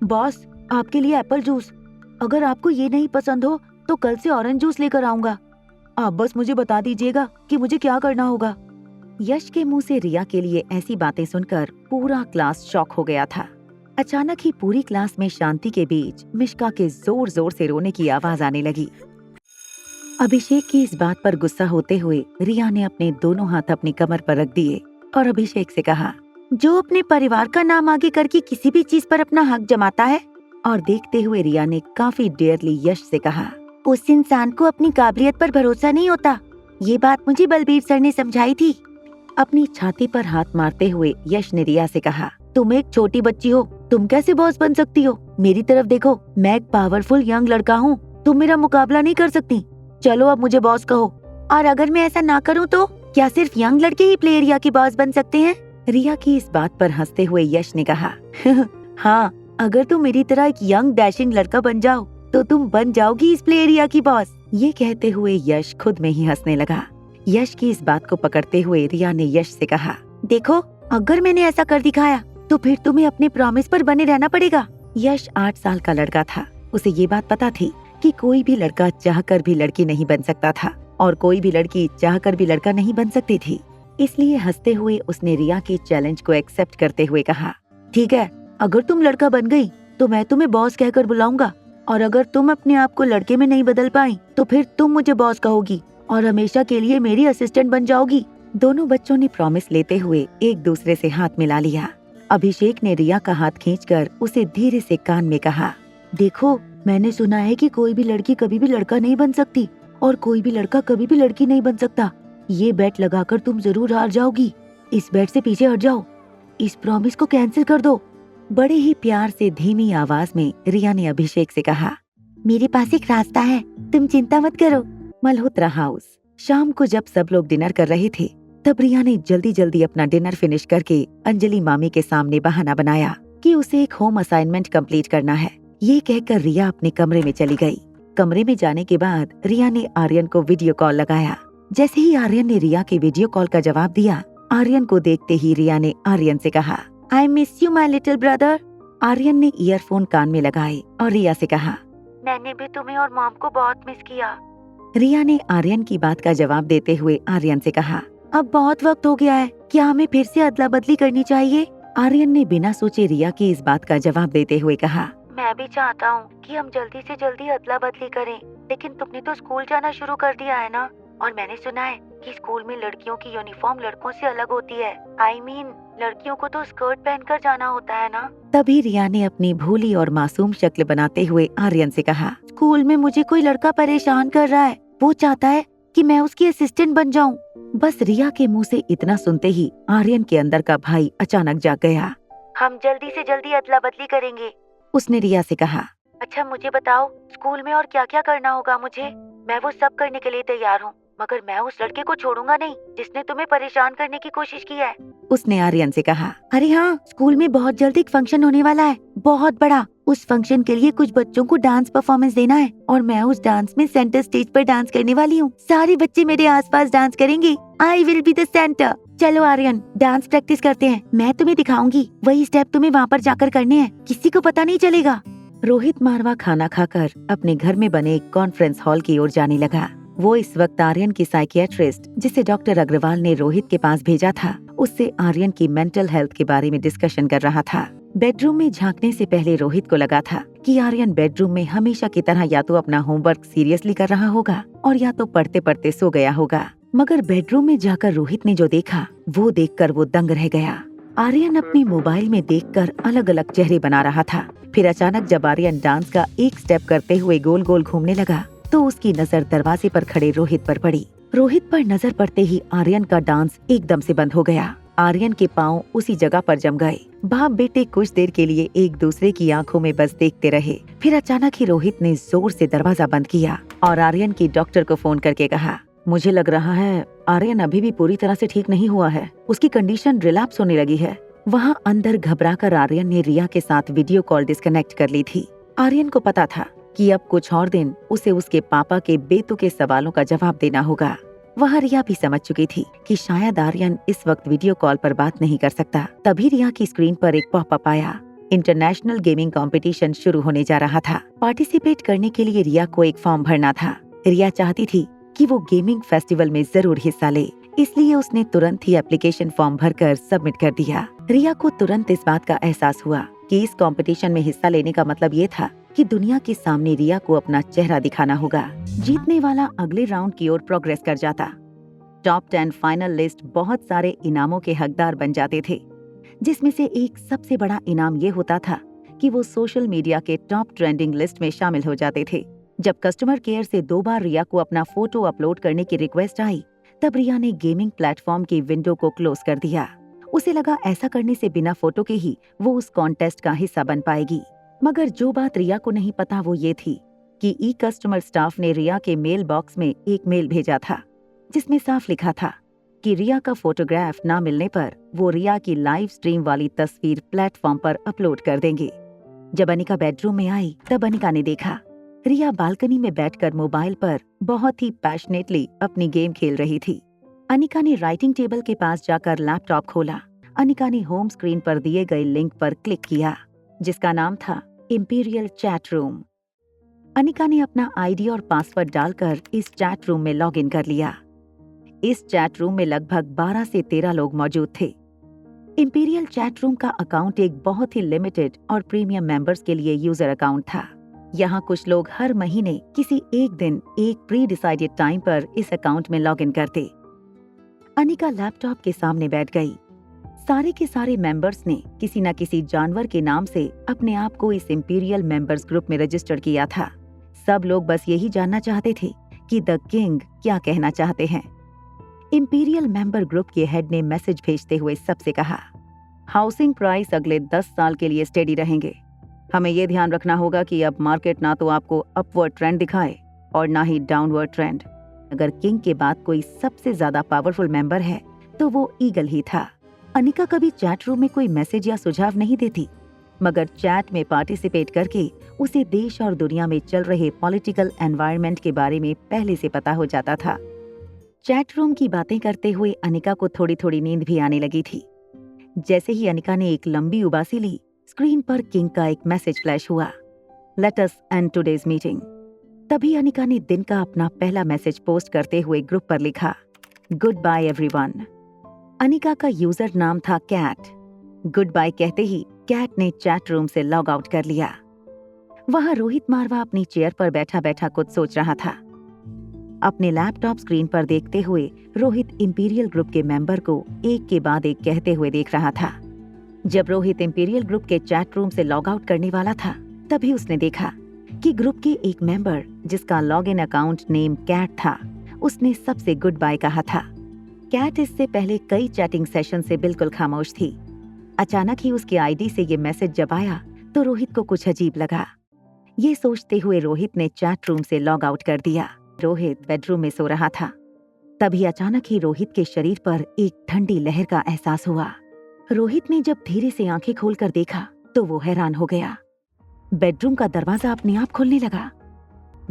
Boss, आपके लिए Apple juice. अगर आपको ये नहीं पसंद हो तो कल से ऑरेंज जूस लेकर आऊंगा। आप बस मुझे बता दीजिएगा कि मुझे क्या करना होगा। यश के मुंह से रिया के लिए ऐसी बातें सुनकर पूरा क्लास शॉक हो गया था। अचानक ही पूरी क्लास में शांति के बीच मिश्का के जोर जोर से रोने की आवाज आने लगी। अभिषेक की इस बात पर गुस्सा होते हुए रिया ने अपने दोनों हाथ अपनी कमर पर रख दिए और अभिषेक से कहा, जो अपने परिवार का नाम आगे करके किसी भी चीज पर अपना हक जमाता है। और देखते हुए रिया ने काफी डेयरली यश से कहा, उस इंसान को अपनी काबिलियत पर भरोसा नहीं होता। ये बात मुझे बलबीर सर ने समझाई थी। अपनी छाती पर हाथ मारते हुए यश ने रिया से कहा, तुम एक छोटी बच्ची हो, तुम कैसे बॉस बन सकती हो? मेरी तरफ देखो, मैं एक पावरफुल यंग लड़का हूँ, तुम मेरा मुकाबला नहीं कर सकती। चलो अब मुझे बॉस कहो। और अगर मैं ऐसा ना करूँ तो क्या सिर्फ यंग लड़के ही प्ले एरिया की बॉस बन सकते हैं? रिया की इस बात पर हंसते हुए यश ने कहा, हाँ, अगर तुम मेरी तरह एक यंग डैशिंग लड़का बन जाओ तो तुम बन जाओगी इस प्ले एरिया की बॉस। ये कहते हुए यश खुद में ही हंसने लगा। यश की इस बात को पकड़ते हुए रिया ने यश से कहा, देखो, अगर मैंने ऐसा कर दिखाया तो फिर तुम्हें अपने प्रॉमिस पर बने रहना पड़ेगा। यश 8 साल का लड़का था। उसे ये बात पता थी कि कोई भी लड़का चाहकर भी लड़की नहीं बन सकता था और कोई भी लड़की चाहकर भी लड़का नहीं बन सकती थी। इसलिए हंसते हुए उसने रिया के चैलेंज को एक्सेप्ट करते हुए कहा, ठीक है, अगर तुम लड़का बन गई तो मैं तुम्हें बॉस कहकर बुलाऊंगा, और अगर तुम अपने आप को लड़के में नहीं बदल पाई तो फिर तुम मुझे बॉस कहोगी और हमेशा के लिए मेरी असिस्टेंट बन जाओगी। दोनों बच्चों ने प्रॉमिस लेते हुए एक दूसरे से हाथ मिला लिया। अभिषेक ने रिया का हाथ खींचकर उसे धीरे से कान में कहा, देखो, मैंने सुना है कि कोई भी लड़की कभी भी लड़का नहीं बन सकती और कोई भी लड़का कभी भी लड़की नहीं बन सकता। ये बेट लगाकर तुम जरूर हार जाओगी। इस बेट से पीछे हट जाओ, इस प्रॉमिस को कैंसिल कर दो। बड़े ही प्यार से धीमी आवाज में रिया ने अभिषेक से कहा, मेरे पास एक रास्ता है, तुम चिंता मत करो। मल्होत्रा हाउस। शाम को जब सब लोग डिनर कर रहे थे तब रिया ने जल्दी जल्दी अपना डिनर फिनिश करके अंजलि मामी के सामने बहाना बनाया कि उसे एक होम असाइनमेंट कंप्लीट करना है। ये कहकर रिया अपने कमरे में चली गई। कमरे में जाने के बाद रिया ने आर्यन को वीडियो कॉल लगाया। जैसे ही आर्यन ने रिया के वीडियो कॉल का जवाब दिया, आर्यन को देखते ही रिया ने आर्यन से कहा, I miss you my little brother. Aryan ने ईयरफोन कान में लगाए और रिया से कहा, मैंने भी तुम्हें और मॉम को बहुत मिस किया। रिया ने आर्यन की बात का जवाब देते हुए आर्यन से कहा, अब बहुत वक्त हो गया है, क्या हमें फिर से अदला बदली करनी चाहिए? आर्यन ने बिना सोचे रिया की इस बात का जवाब देते हुए कहा, मैं भी चाहता हूँ कि हम जल्दी से जल्दी अदला बदली करें, लेकिन तुमने तो स्कूल जाना शुरू कर दिया है ना, और मैंने सुना है कि स्कूल में लड़कियों की यूनिफॉर्म लड़कों से अलग होती है। I mean, लड़कियों को तो स्कर्ट पहनकर जाना होता है ना। तभी रिया ने अपनी भोली और मासूम शक्ल बनाते हुए आर्यन से कहा, स्कूल में मुझे कोई लड़का परेशान कर रहा है, वो चाहता है कि मैं उसकी असिस्टेंट बन जाऊं। बस रिया के मुंह से इतना सुनते ही आर्यन के अंदर का भाई अचानक जाग गया। हम जल्दी से जल्दी अदला बदली करेंगे, उसने रिया से कहा। अच्छा मुझे बताओ, स्कूल में और क्या क्या करना होगा मुझे? मैं वो सब करने के लिए तैयार हूँ, मगर मैं उस लड़के को छोड़ूंगा नहीं जिसने तुम्हें परेशान करने की कोशिश की है, उसने आर्यन से कहा। अरे हाँ, स्कूल में बहुत जल्द एक फंक्शन होने वाला है, बहुत बड़ा। उस फंक्शन के लिए कुछ बच्चों को डांस परफॉर्मेंस देना है और मैं उस डांस में सेंटर स्टेज पर डांस करने वाली हूँ। सारे बच्चे मेरे आसपास डांस करेंगे। I will be the centre. चलो आर्यन, डांस प्रैक्टिस करते हैं, मैं तुम्हें दिखाऊंगी। वही स्टेप तुम्हें वहाँ पर जाकर करने हैं, किसी को पता नहीं चलेगा। रोहित मारवा खाना खाकर अपने घर में बने एक कॉन्फ्रेंस हॉल की ओर जाने लगा। वो इस वक्त आर्यन की साइकियाट्रिस्ट, जिसे डॉक्टर अग्रवाल ने रोहित के पास भेजा था, उससे आर्यन की मेंटल हेल्थ के बारे में डिस्कशन कर रहा था। बेडरूम में झांकने से पहले रोहित को लगा था कि आर्यन बेडरूम में हमेशा की तरह या तो अपना होमवर्क सीरियसली कर रहा होगा और या तो पढ़ते पढ़ते सो गया होगा। मगर बेडरूम में जाकर रोहित ने जो देखा, वो देखकर वो दंग रह गया। आर्यन अपनी मोबाइल में देखकर अलग अलग चेहरे बना रहा था। फिर अचानक जब आर्यन डांस का एक स्टेप करते हुए गोल गोल घूमने लगा तो उसकी नजर दरवाजे पर खड़े रोहित पर पड़ी। रोहित पर नजर पड़ते ही आर्यन का डांस एकदम से बंद हो गया। आर्यन के पांव उसी जगह पर जम गए। बाप बेटे कुछ देर के लिए एक दूसरे की आंखों में बस देखते रहे। फिर अचानक ही रोहित ने जोर से दरवाजा बंद किया और आर्यन की डॉक्टर को फोन करके कहा, मुझे लग रहा है आर्यन अभी भी पूरी तरह से ठीक नहीं हुआ है, उसकी कंडीशन रिलैप्स होने लगी है। वहाँ अंदर घबराकर आर्यन ने रिया के साथ वीडियो कॉल डिस्कनेक्ट कर ली थी। आर्यन को पता था कि अब कुछ और दिन उसे उसके पापा के बेतुके सवालों का जवाब देना होगा। वह रिया भी समझ चुकी थी कि शायद आर्यन इस वक्त वीडियो कॉल पर बात नहीं कर सकता। तभी रिया की स्क्रीन पर एक पॉपअप आया। इंटरनेशनल गेमिंग कंपटीशन शुरू होने जा रहा था। पार्टिसिपेट करने के लिए रिया को एक फॉर्म भरना था। रिया चाहती थी कि वो गेमिंग फेस्टिवल में जरूर हिस्सा ले, इसलिए उसने तुरंत ही एप्लीकेशन फॉर्म भरकर सबमिट कर दिया। रिया को तुरंत इस बात का एहसास हुआ कि इस कंपटीशन में हिस्सा लेने का मतलब ये था कि दुनिया के सामने रिया को अपना चेहरा दिखाना होगा। जीतने वाला अगले राउंड की ओर प्रोग्रेस कर जाता। टॉप 10 फाइनल लिस्ट बहुत सारे इनामों के हकदार बन जाते थे, जिसमें से एक सबसे बड़ा इनाम ये होता था कि वो सोशल मीडिया के टॉप ट्रेंडिंग लिस्ट में शामिल हो जाते थे। जब कस्टमर केयर से 2 बार रिया को अपना फोटो अपलोड करने की रिक्वेस्ट आई, तब रिया ने गेमिंग प्लेटफॉर्म की विंडो को क्लोज कर दिया। उसे लगा ऐसा करने से बिना फोटो के ही वो उस कॉन्टेस्ट का हिस्सा बन पाएगी। मगर जो बात रिया को नहीं पता वो ये थी कि ई कस्टमर स्टाफ ने रिया के मेल बॉक्स में एक मेल भेजा था, जिसमें साफ लिखा था कि रिया का फोटोग्राफ ना मिलने पर वो रिया की लाइव स्ट्रीम वाली तस्वीर प्लेटफॉर्म पर अपलोड कर देंगे। जब अनिका बेडरूम में आई, तब अनिका ने देखा रिया बालकनी में बैठकर मोबाइल पर बहुत ही पैशनेटली अपनी गेम खेल रही थी। अनिका ने राइटिंग टेबल के पास जाकर लैपटॉप खोला। अनिका ने होम स्क्रीन पर दिए गए लिंक पर क्लिक किया, जिसका नाम था इंपीरियल चैट रूम। अनिका ने अपना आईडी और पासवर्ड डालकर इस चैट रूम में लॉग इन कर लिया। इस चैट रूम में लगभग 12 से 13 लोग मौजूद थे। इंपीरियल चैट रूम का अकाउंट एक बहुत ही लिमिटेड और प्रीमियम मेंबर्स के लिए यूजर अकाउंट था। यहाँ कुछ लोग हर महीने किसी एक दिन एक प्री डिसाइडेड टाइम पर इस अकाउंट में लॉग इन करते। अनिका लैपटॉप के सामने बैठ गई। सारे के सारे मेंबर्स ने किसी न किसी जानवर के नाम से अपने आप को इस इंपीरियल मेंबर्स ग्रुप में रजिस्टर किया था। सब लोग बस यही जानना चाहते थे कि द किंग क्या कहना चाहते हैं। इंपीरियल मेंबर ग्रुप के हेड ने मैसेज भेजते हुए सबसे कहा, हाउसिंग प्राइस अगले 10 साल के लिए स्टेडी रहेंगे। हमें ये ध्यान रखना होगा कि अब मार्केट ना तो आपको अपवर्ड ट्रेंड दिखाए और ना ही डाउनवर्ड ट्रेंड। अगर किंग के बाद कोई सबसे ज्यादा पावरफुल मेंबर है तो वो ईगल ही था। अनिका कभी चैट रूम में कोई मैसेज या सुझाव नहीं देती, मगर चैट में पार्टिसिपेट करके उसे देश और दुनिया में चल रहे पॉलिटिकल एनवायरनमेंट के बारे में पहले से पता हो जाता था। चैट रूम की बातें करते हुए अनिका को थोड़ी थोड़ी नींद भी आने लगी थी। जैसे ही अनिका ने एक लंबी उबासी ली, स्क्रीन पर किंग का एक मैसेज फ्लैश हुआ, let us and today's meeting. तभी अनिका ने दिन का अपना पहला मैसेज पोस्ट करते हुए ग्रुप पर लिखा, गुड बाय एवरीवन। अनिका का यूजर नाम था कैट। गुड बाय कहते ही कैट ने चैट रूम से लॉग आउट कर लिया। वहां रोहित मारवा अपनी चेयर पर बैठा बैठा कुछ सोच रहा था। अपने लैपटॉप स्क्रीन पर देखते हुए रोहित इंपीरियल ग्रुप के मेंबर को एक के बाद एक कहते हुए देख रहा था। जब रोहित इंपीरियल ग्रुप के चैट रूम से लॉग आउट करने वाला था, तभी उसने देखा कि ग्रुप के एक मेंबर, जिसका log in account name cat था, उसने सबसे गुड बाय कहा था। कैट इससे पहले कई चैटिंग सेशन से बिल्कुल खामोश थी। अचानक ही उसकी आईडी से ये मैसेज जब आया तो रोहित को कुछ अजीब लगा। ये सोचते हुए रोहित ने चैट रूम से लॉग आउट कर दिया। रोहित बेडरूम में सो रहा था। तभी अचानक ही रोहित के शरीर पर एक ठंडी लहर का एहसास हुआ। रोहित ने जब धीरे से आंखें खोलकर देखा तो वो हैरान हो गया। बेडरूम का दरवाजा अपने आप खुलने लगा।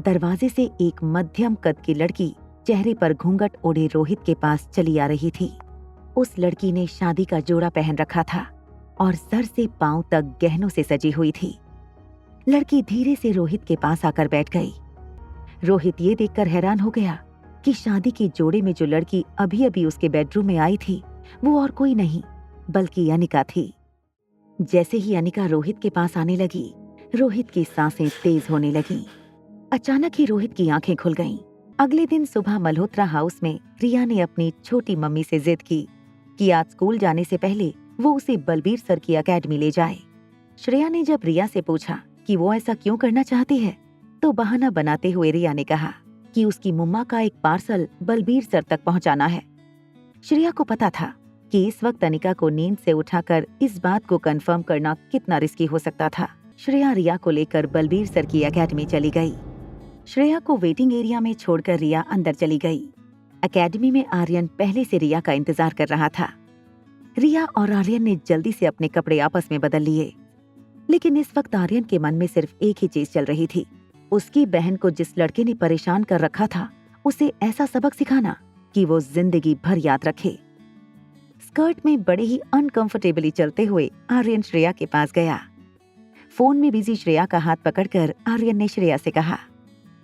दरवाजे से एक मध्यम कद की लड़की चेहरे पर घूंघट ओढ़े रोहित के पास चली आ रही थी। उस लड़की ने शादी का जोड़ा पहन रखा था और सर से पांव तक गहनों से सजी हुई थी। लड़की धीरे से रोहित के पास आकर बैठ गई। रोहित ये देखकर हैरान हो गया कि शादी के जोड़े में जो लड़की अभी अभी उसके बेडरूम में आई थी, वो और कोई नहीं बल्कि अनिका थी। जैसे ही अनिका रोहित के पास आने लगी, रोहित की सांसें तेज होने लगीं। अचानक ही रोहित की आंखें खुल गईं। अगले दिन सुबह मल्होत्रा हाउस में रिया ने अपनी छोटी मम्मी से जिद की कि आज स्कूल जाने से पहले वो उसे बलबीर सर की एकेडमी ले जाए। श्रेया ने जब रिया से पूछा कि वो ऐसा क्यों करना चाहती है, तो बहाना बनाते हुए रिया ने कहा कि उसकी मुम्मा का एक पार्सल बलबीर सर तक पहुंचाना है। श्रेया को पता था कि इस वक्त अनिका को नींद से उठाकर इस बात को कंफर्म करना कितना रिस्की हो सकता था। श्रेया रिया को लेकर बलबीर सर की एकेडमी चली गई। श्रेया को वेटिंग एरिया में छोड़कर रिया अंदर चली गई। एकेडमी में आर्यन पहले से रिया का इंतजार कर रहा था। रिया और आर्यन ने जल्दी से अपने कपड़े आपस में बदल लिए, लेकिन इस वक्त आर्यन के मन में सिर्फ एक ही चीज चल रही थी, उसकी बहन को जिस लड़के ने परेशान कर रखा था, उसे ऐसा सबक सिखाना कि वो जिंदगी भर याद रखे। स्कर्ट में बड़े ही अनकंफर्टेबली चलते हुए आर्यन श्रेया के पास गया। फोन में बिजी श्रेया का हाथ पकड़कर आर्यन ने श्रेया से कहा,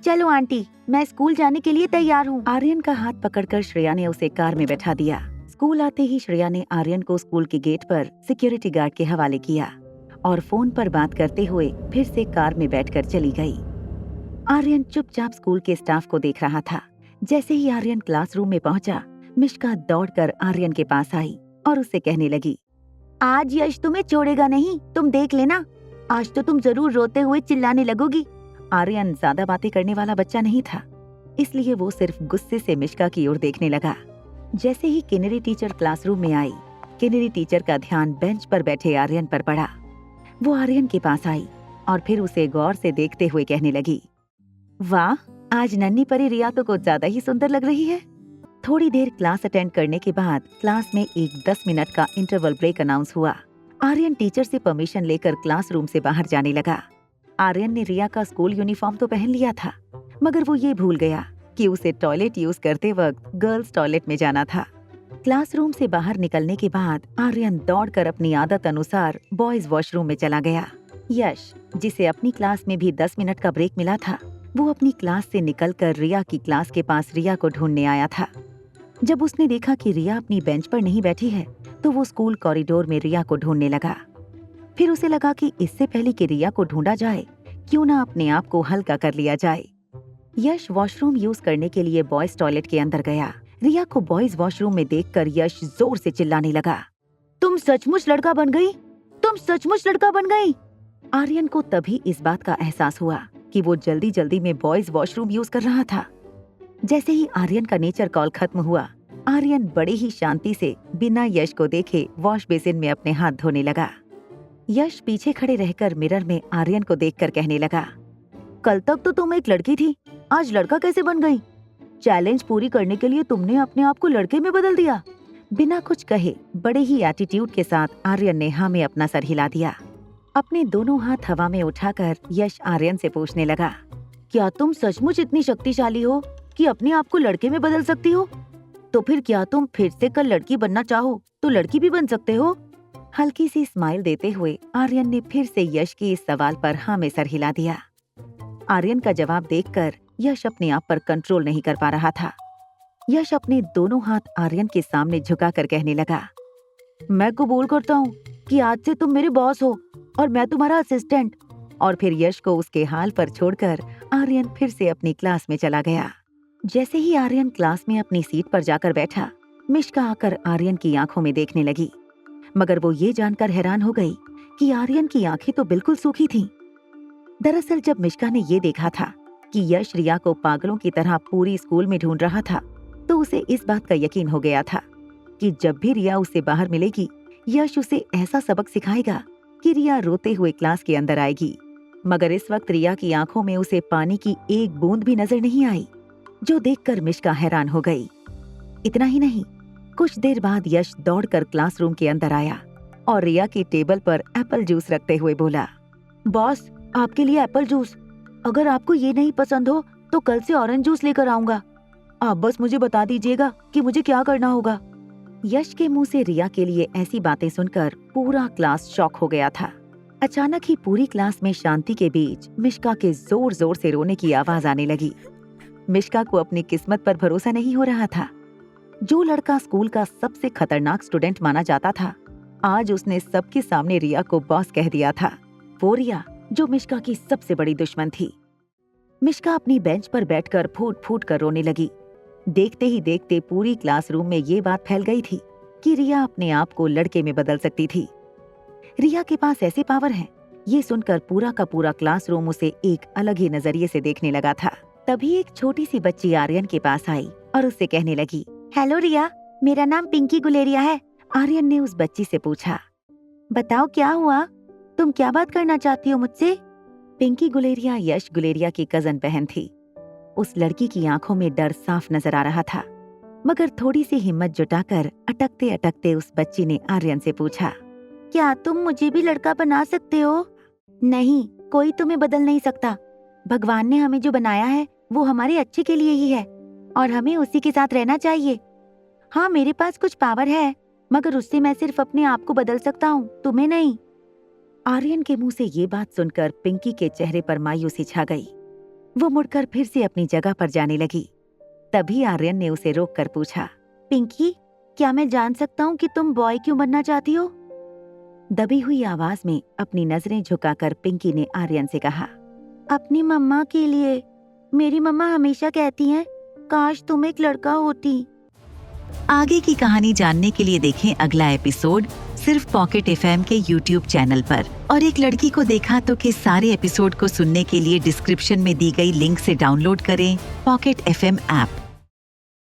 चलो आंटी, मैं स्कूल जाने के लिए तैयार हूँ। आर्यन का हाथ पकड़कर श्रेया ने उसे कार में बैठा दिया। स्कूल आते ही श्रेया ने आर्यन को स्कूल के गेट पर सिक्योरिटी गार्ड के हवाले किया और फोन पर बात करते हुए फिर से कार में बैठकर चली गई। आर्यन चुपचाप स्कूल के स्टाफ को देख रहा था। जैसे ही आर्यन क्लासरूम में पहुंचा, मिष्का दौड़कर आर्यन के पास आई और उससे कहने लगी, आज यश तुम्हें छोड़ेगा नहीं, तुम देख लेना, आज तो तुम जरूर रोते हुए चिल्लाने लगोगी। आर्यन ज्यादा बातें करने वाला बच्चा नहीं था, इसलिए वो सिर्फ गुस्से से मिष्का की ओर देखने लगा। जैसे ही किन्नरी टीचर क्लासरूम में आई, किन्नरी टीचर का ध्यान बेंच पर बैठे आर्यन पर पड़ा। वो आर्यन के पास आई और फिर उसे गौर से देखते हुए कहने लगी, वाह, आज नन्ही परी रिया तो कुछ ज्यादा ही सुंदर लग रही है। थोड़ी देर क्लास अटेंड करने के बाद क्लास में एक 10 मिनट का इंटरवल ब्रेक अनाउंस हुआ। आर्यन टीचर से परमिशन लेकर क्लासरूम से बाहर जाने लगा। आर्यन ने रिया का स्कूल यूनिफॉर्म तो पहन लिया था, मगर वो ये भूल गया कि उसे टॉयलेट यूज करते वक्त गर्ल्स टॉयलेट में जाना था। क्लासरूम से बाहर निकलने के बाद आर्यन दौड़कर अपनी आदत अनुसार बॉयज वॉशरूम में चला गया। यश, जिसे अपनी क्लास में भी 10 मिनट का ब्रेक मिला था, वो अपनी क्लास से निकलकर रिया की क्लास के पास रिया को ढूंढने आया था। जब उसने देखा कि रिया अपनी बेंच पर नहीं बैठी है, तो वो स्कूल कॉरिडोर में रिया को ढूंढने लगा। फिर उसे लगा कि इससे पहले कि रिया को ढूंढा जाए, क्यों ना अपने आप को हल्का कर लिया जाए। यश वॉशरूम यूज करने के लिए बॉयज टॉयलेट के अंदर गया। रिया को बॉयज वॉशरूम में देखकर यश जोर से चिल्लाने लगा, तुम सचमुच लड़का बन गई, तुम सचमुच लड़का बन गई। आर्यन को तभी इस बात का एहसास हुआ कि वो जल्दी जल्दी में बॉयज वॉशरूम यूज कर रहा था। जैसे ही आर्यन का नेचर कॉल खत्म हुआ, आर्यन बड़े ही शांति से बिना यश को देखे वॉश बेसिन में अपने हाथ धोने लगा। यश पीछे खड़े रहकर मिरर में आर्यन को देखकर कहने लगा, कल तक तो तुम एक लड़की थी, आज लड़का कैसे बन गई? चैलेंज पूरी करने के लिए तुमने अपने आप को लड़के में बदल दिया। बिना कुछ कहे बड़े ही एटीट्यूड के साथ आर्यन ने हाँ में अपना सर हिला दिया। अपने दोनों हाथ हवा में उठाकर यश आर्यन से पूछने लगा, क्या तुम सचमुच इतनी शक्तिशाली हो कि अपने आप को लड़के में बदल सकती हो? तो फिर क्या तुम फिर से कल लड़की बनना चाहो तो लड़की भी बन सकते हो? हल्की सी स्माइल देते हुए आर्यन ने फिर से यश के इस सवाल पर हाँ में सर हिला दिया। आर्यन का जवाब देखकर यश अपने आप पर कंट्रोल नहीं कर पा रहा था। यश अपने दोनों हाथ आर्यन के सामने झुकाकर कहने लगा, मैं कबूल करता हूँ कि आज से तुम मेरे बॉस हो और मैं तुम्हारा असिस्टेंट। और फिर यश को उसके हाल पर छोड़कर आर्यन फिर से अपनी क्लास में चला गया। जैसे ही आर्यन क्लास में अपनी सीट पर जाकर बैठा, मिष्का आकर आर्यन की आंखों में देखने लगी, मगर वो ये जानकर हैरान हो गई कि आर्यन की आंखें तो बिल्कुल सूखी थीं। दरअसल जब मिष्का ने ये देखा था कि यश रिया को पागलों की तरह पूरी स्कूल में ढूंढ रहा था, तो उसे इस बात का यकीन हो गया था कि जब भी रिया उसे बाहर मिलेगी, यश उसे ऐसा सबक सिखाएगा कि रिया रोते हुए क्लास के अंदर आएगी। मगर इस वक्त रिया की आंखों में उसे पानी की एक बूंद भी नजर नहीं आई, जो देखकर मिष्का हैरान हो गई। इतना ही नहीं, कुछ देर बाद यश दौड़कर क्लासरूम के अंदर आया और रिया की टेबल पर एप्पल जूस रखते हुए बोला, बॉस, आपके लिए एप्पल जूस। अगर आपको ये नहीं पसंद हो तो कल से ऑरेंज जूस लेकर आऊंगा। आप बस मुझे बता दीजिएगा कि मुझे क्या करना होगा। यश के मुंह से रिया के लिए ऐसी बातें सुनकर पूरा क्लास शॉक हो गया था। अचानक ही पूरी क्लास में शांति के बीच मिष्का के जोर जोर से रोने की आवाज आने लगी। मिष्का को अपनी किस्मत पर भरोसा नहीं हो रहा था। जो लड़का स्कूल का सबसे खतरनाक स्टूडेंट माना जाता था, आज उसने सबके सामने रिया को बॉस कह दिया था। वो रिया जो मिष्का की सबसे बड़ी दुश्मन थी। मिष्का अपनी बेंच पर बैठकर फूट फूट कर रोने लगी। देखते ही देखते पूरी क्लासरूम में ये बात फैल गई थी कि रिया अपने आप को लड़के में बदल सकती थी। रिया के पास ऐसे पावर हैं, ये सुनकर पूरा का पूरा क्लासरूम उसे एक अलग ही नजरिए से देखने लगा था। तभी एक छोटी सी बच्ची आर्यन के पास आई और उससे कहने लगी, हेलो रिया, मेरा नाम पिंकी गुलेरिया है। आर्यन ने उस बच्ची से पूछा, बताओ क्या हुआ, तुम क्या बात करना चाहती हो मुझसे? पिंकी गुलेरिया यश गुलेरिया की कजन बहन थी। उस लड़की की आंखों में डर साफ नजर आ रहा था, मगर थोड़ी सी हिम्मत जुटाकर अटकते अटकते उस बच्ची ने आर्यन से पूछा, क्या तुम मुझे भी लड़का बना सकते हो? नहीं, कोई तुम्हें बदल नहीं सकता। भगवान ने हमें जो बनाया है वो हमारे अच्छे के लिए ही है और हमें उसी के साथ रहना चाहिए। हाँ, मेरे पास कुछ पावर है, मगर उससे मैं सिर्फ अपने आप को बदल सकता हूँ, तुम्हें नहीं। आर्यन के मुंह से ये बात सुनकर पिंकी के चेहरे पर मायूसी छा गई। वो मुड़कर फिर से अपनी जगह पर जाने लगी। तभी आर्यन ने उसे रोककर पूछा, पिंकी, क्या मैं जान सकता हूँ कि तुम बॉय क्यों बनना चाहती हो? दबी हुई आवाज में अपनी नजरें झुकाकर पिंकी ने आर्यन से कहा, अपनी मम्मा के लिए। मेरी मम्मा हमेशा कहती हैं, काश तुम एक लड़का होती। आगे की कहानी जानने के लिए देखें अगला एपिसोड सिर्फ पॉकेट एफएम के यूट्यूब चैनल पर। और एक लड़की को देखा तो के सारे एपिसोड को सुनने के लिए डिस्क्रिप्शन में दी गई लिंक से डाउनलोड करें पॉकेट एफएम ऐप।